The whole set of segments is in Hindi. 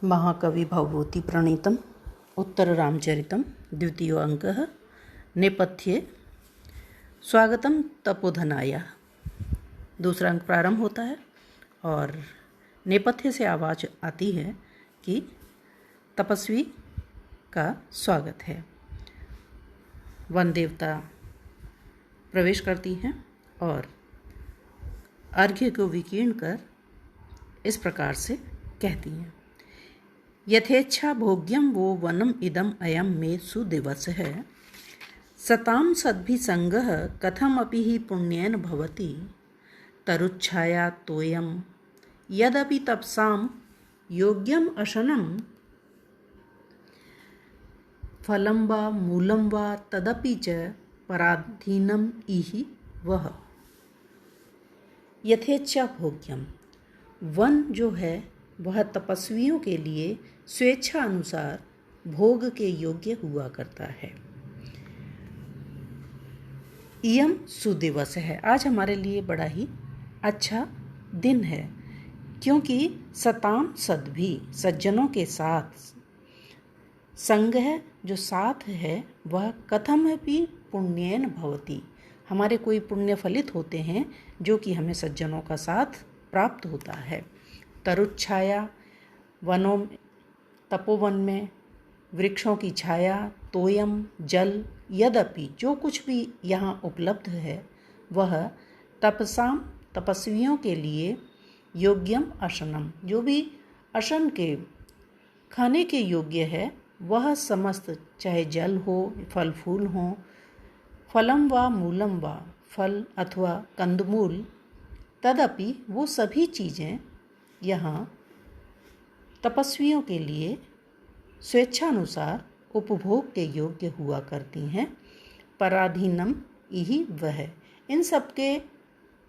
महाकवि भवभूति प्रणीतम उत्तर रामचरितम द्वितीयो अंकः नेपथ्ये स्वागतम तपोधनाय। दूसरा अंक प्रारंभ होता है और नेपथ्य से आवाज़ आती है कि तपस्वी का स्वागत है। वन देवता प्रवेश करती हैं और अर्घ्य को विकीर्ण कर इस प्रकार से कहती हैं। यथेच्छा भोग्यम वो वनम इदम अयम मे सुदिवसः सताम सद्भिसंगः कथमपि हि पुण्येन भवति तरुच्छाया तोयम यदपि तपसाम योग्यम अशनम फलं वा मूलं वा तदपि च पराधीनम इहि वह। यथेच्छा भोग्यम, वन जो है वह तपस्वियों के लिए स्वेच्छा अनुसार भोग के योग्य हुआ करता है। इयम सुदिवस है, आज हमारे लिए बड़ा ही अच्छा दिन है, क्योंकि सताम सद्भि सज्जनों के साथ संग है, जो साथ है वह कथमपि पुण्येन भवति, हमारे कोई पुण्य फलित होते हैं जो कि हमें सज्जनों का साथ प्राप्त होता है। तरुच्छाया, वनों तपोवन में वृक्षों की छाया, तोयम जल, यद्यपि जो कुछ भी यहाँ उपलब्ध है वह तपसाम तपस्वियों के लिए योग्यम अशनम, जो भी अशन के खाने के योग्य है वह समस्त, चाहे जल हो फल फूल हो, फलम व मूलम व फल अथवा कंदमूल, तदपि वो सभी चीज़ें यहाँ तपस्वियों के लिए स्वेच्छानुसार उपभोग के योग्य हुआ करती हैं। पराधीनम यही वह, इन सब के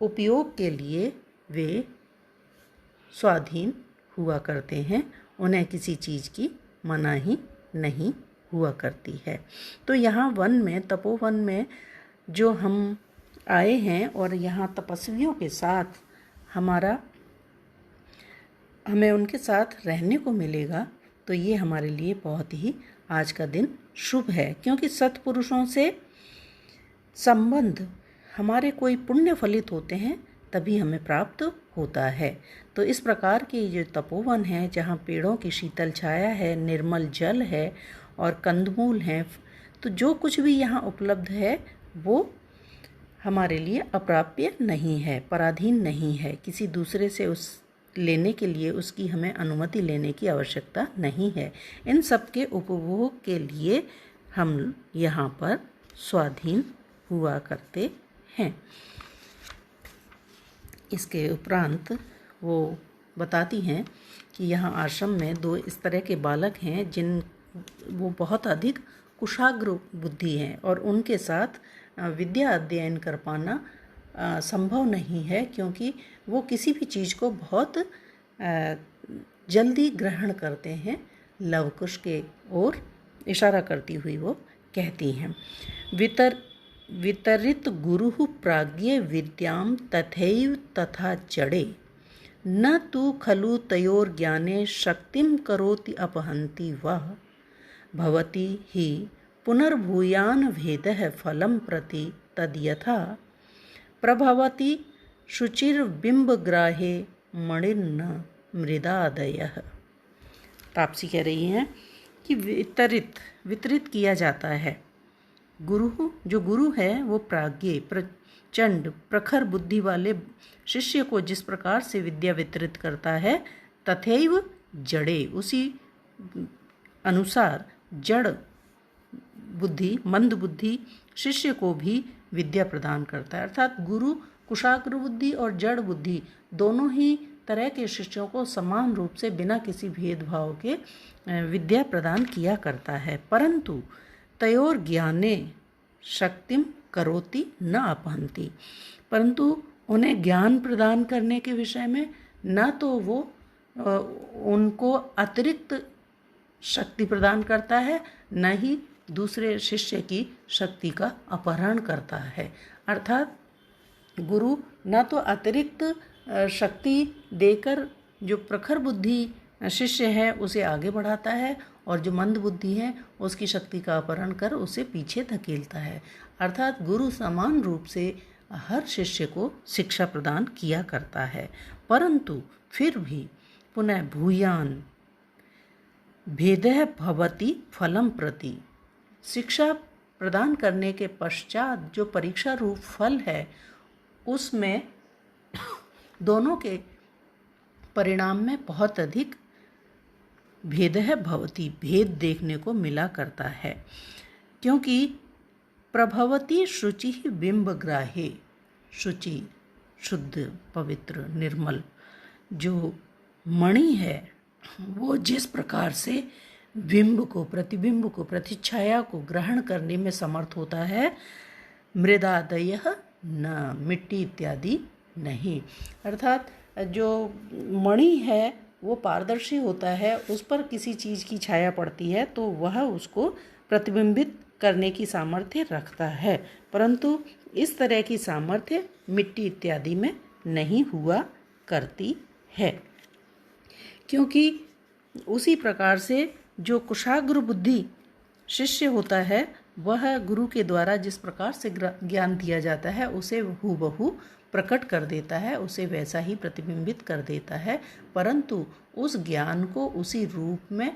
उपयोग के लिए वे स्वाधीन हुआ करते हैं, उन्हें किसी चीज़ की मनाही नहीं हुआ करती है। तो यहाँ वन में, तपोवन में जो हम आए हैं और यहाँ तपस्वियों के साथ हमें उनके साथ रहने को मिलेगा, तो ये हमारे लिए बहुत ही आज का दिन शुभ है, क्योंकि सत्पुरुषों से संबंध हमारे कोई पुण्य फलित होते हैं तभी हमें प्राप्त होता है। तो इस प्रकार के जो तपोवन है, जहाँ पेड़ों की शीतल छाया है, निर्मल जल है और कंदमूल हैं, तो जो कुछ भी यहाँ उपलब्ध है वो हमारे लिए अप्राप्य नहीं है, पराधीन नहीं है, किसी दूसरे से उस लेने के लिए उसकी हमें अनुमति लेने की आवश्यकता नहीं है। इन सब के उपभोग के लिए हम यहाँ पर स्वाधीन हुआ करते हैं। इसके उपरांत वो बताती हैं कि यहाँ आश्रम में दो इस तरह के बालक हैं जिन वो बहुत अधिक कुशाग्र बुद्धि हैं और उनके साथ विद्या अध्ययन कर पाना संभव नहीं है, क्योंकि वो किसी भी चीज़ को बहुत जल्दी ग्रहण करते हैं। लवकुश के ओर इशारा करती हुई वो कहती हैं, वितरित गुरुः प्राज्ञे विद्यां तथैव तथा जड़े न तु खलु तयोर ज्ञाने शक्तिं करोति अपहन्ति वः भवति हि पुनर्भूयान भेदः फलं प्रति तद्यथा प्रभवति शुचिर्बिंबग्राहे मणिर्न मृदादयः। तापसी कह रही हैं कि वितरित किया जाता है। गुरु, जो गुरु है वो प्राज्ञ प्रचंड प्रखर बुद्धि वाले शिष्य को जिस प्रकार से विद्या वितरित करता है, तथैव जड़े, उसी अनुसार जड़ बुद्धि, मंद बुद्धि शिष्य को भी विद्या प्रदान करता है। अर्थात गुरु कुशाग्र बुद्धि और जड़ बुद्धि दोनों ही तरह के शिष्यों को समान रूप से बिना किसी भेदभाव के विद्या प्रदान किया करता है। परंतु तयोर ज्ञाने शक्तिम करोति न अपहन्ति, परंतु उन्हें ज्ञान प्रदान करने के विषय में न तो वो उनको अतिरिक्त शक्ति प्रदान करता है, न ही दूसरे शिष्य की शक्ति का अपहरण करता है। अर्थात गुरु न तो अतिरिक्त शक्ति देकर जो प्रखर बुद्धि शिष्य है उसे आगे बढ़ाता है और जो मंद बुद्धि है उसकी शक्ति का अपहरण कर उसे पीछे धकेलता है। अर्थात गुरु समान रूप से हर शिष्य को शिक्षा प्रदान किया करता है, परंतु फिर भी पुनः भूयान भेदः भवति फलम प्रति। शिक्षा प्रदान करने के पश्चात जो परीक्षा रूप फल है उसमें दोनों के परिणाम में बहुत अधिक भेदः भवति, भेद देखने को मिला करता है। क्योंकि प्रभवती शुचि बिंबग्राहे, शुचि शुद्ध पवित्र निर्मल जो मणि है वो जिस प्रकार से बिंब को, प्रतिबिंब को, प्रतिच्छाया को ग्रहण करने में समर्थ होता है, मृदादयः न, मिट्टी इत्यादि नहीं। अर्थात जो मणि है वो पारदर्शी होता है, उस पर किसी चीज़ की छाया पड़ती है तो वह उसको प्रतिबिंबित करने की सामर्थ्य रखता है, परंतु इस तरह की सामर्थ्य मिट्टी इत्यादि में नहीं हुआ करती है। क्योंकि उसी प्रकार से जो कुशाग्र बुद्धि शिष्य होता है वह गुरु के द्वारा जिस प्रकार से ज्ञान दिया जाता है उसे हूबहू प्रकट कर देता है, उसे वैसा ही प्रतिबिंबित कर देता है, परंतु उस ज्ञान को उसी रूप में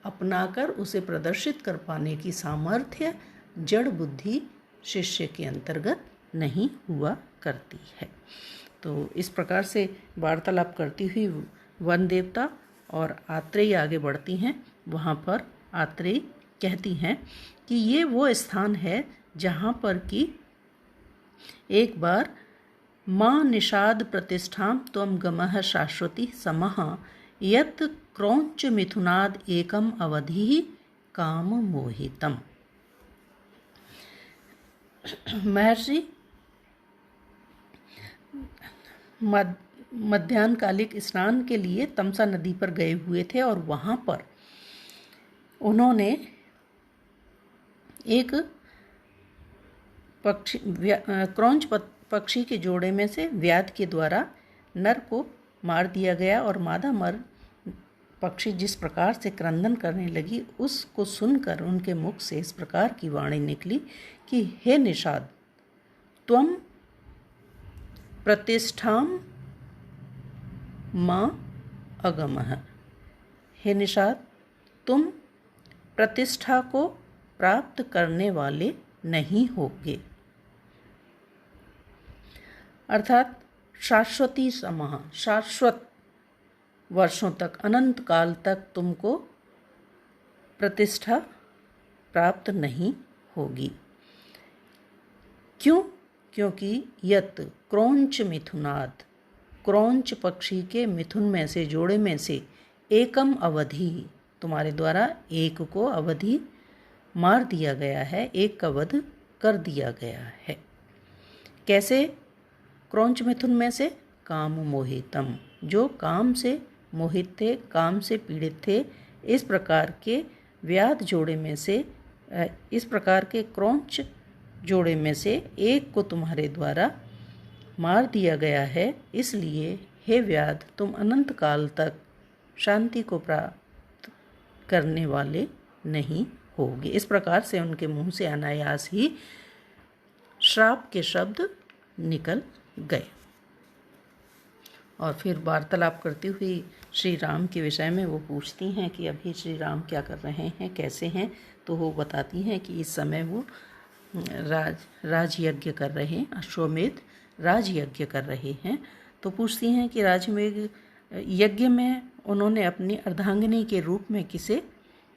अपनाकर उसे प्रदर्शित कर पाने की सामर्थ्य जड़ बुद्धि शिष्य के अंतर्गत नहीं हुआ करती है। तो इस प्रकार से वार्तालाप करती हुई वन देवता और आत्रेय आगे बढ़ती हैं। वहाँ पर आत्रेय कहती हैं कि ये वो स्थान है जहाँ पर कि एक बार माँ निषाद प्रतिष्ठां त्वं गमः शाश्वती समः यत् क्रौंच मिथुनाद एकम अवधि काम मोहितम। महर्षि मध्याह्नकालिक स्नान के लिए तमसा नदी पर गए हुए थे और वहाँ पर उन्होंने एक पक्षी, क्रौंच पक्षी के जोड़े में से व्याध के द्वारा नर को मार दिया गया और मादा मर पक्षी जिस प्रकार से क्रंदन करने लगी उसको सुनकर उनके मुख से इस प्रकार की वाणी निकली कि हे निषाद, त्वं प्रतिष्ठां मां अगमः। हे निषाद, तुम प्रतिष्ठा को प्राप्त करने वाले नहीं होगे। अर्थात शाश्वती समः, शाश्वत वर्षों तक, अनंत काल तक तुमको प्रतिष्ठा प्राप्त नहीं होगी। क्यों? क्योंकि यत क्रौंच मिथुनाद, क्रौंच पक्षी के मिथुन में से, जोड़े में से, एकम अवधि, तुम्हारे द्वारा एक को अवधि मार दिया गया है, एक का वध कर दिया गया है। कैसे? क्रौंच मिथुन में से काम मोहितम, जो काम से मोहित थे, काम से पीड़ित थे, इस प्रकार के व्याध जोड़े में से, इस प्रकार के क्रौंच जोड़े में से एक को तुम्हारे द्वारा मार दिया गया है। इसलिए हे व्याध, तुम अनंत काल तक शांति को प्राप्त करने वाले नहीं होगे। इस प्रकार से उनके मुंह से अनायास ही श्राप के शब्द निकल गए। और फिर वार्तालाप करती हुई श्री राम के विषय में वो पूछती हैं कि अभी श्री राम क्या कर रहे हैं, कैसे हैं। तो वो बताती हैं कि इस समय वो राजयज्ञ कर रहे हैं, अश्वमेध राजयज्ञ कर रहे हैं। तो पूछती हैं कि राजमेघ यज्ञ में उन्होंने अपनी अर्धांगिनी के रूप में किसे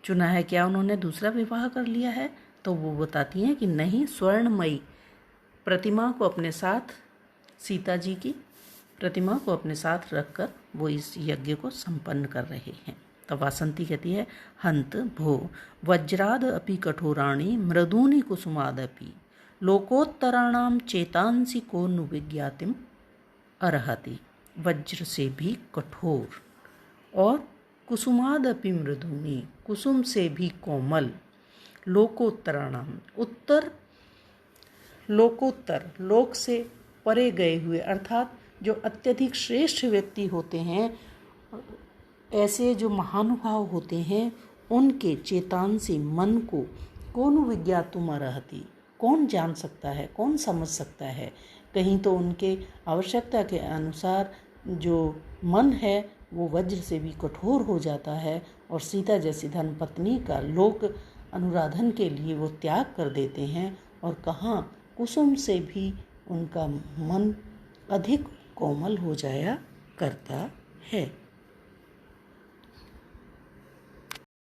चुना है, क्या उन्होंने दूसरा विवाह कर लिया है? तो वो बताती हैं कि नहीं, स्वर्णमयी प्रतिमा को अपने साथ, सीता जी की प्रतिमा को अपने साथ रखकर वो इस यज्ञ को संपन्न कर रहे हैं। तब वासंती कहती है, हंत भो वज्राद अपि कठोराणि मृदूनि कुसुमादपि लोकोत्तराणाम चेतांसी को नु विज्ञातिम अर्हति। वज्र से भी कठोर और कुसुमादपि मृदूनि, कुसुम से भी कोमल, लोकोत्तराणाम, उत्तर, लोकोत्तर, लोक से परे गए हुए, अर्थात जो अत्यधिक श्रेष्ठ व्यक्ति होते हैं ऐसे जो महानुभाव होते हैं उनके चेतांसी मन को कौन विज्ञातुम अर्हति, कौन जान सकता है, कौन समझ सकता है। कहीं तो उनके आवश्यकता के अनुसार जो मन है वो वज्र से भी कठोर हो जाता है और सीता जैसी धर्मपत्नी का लोक अनुराधन के लिए वो त्याग कर देते हैं, और कहाँ कुसुम से भी उनका मन अधिक कोमल हो जाया करता है।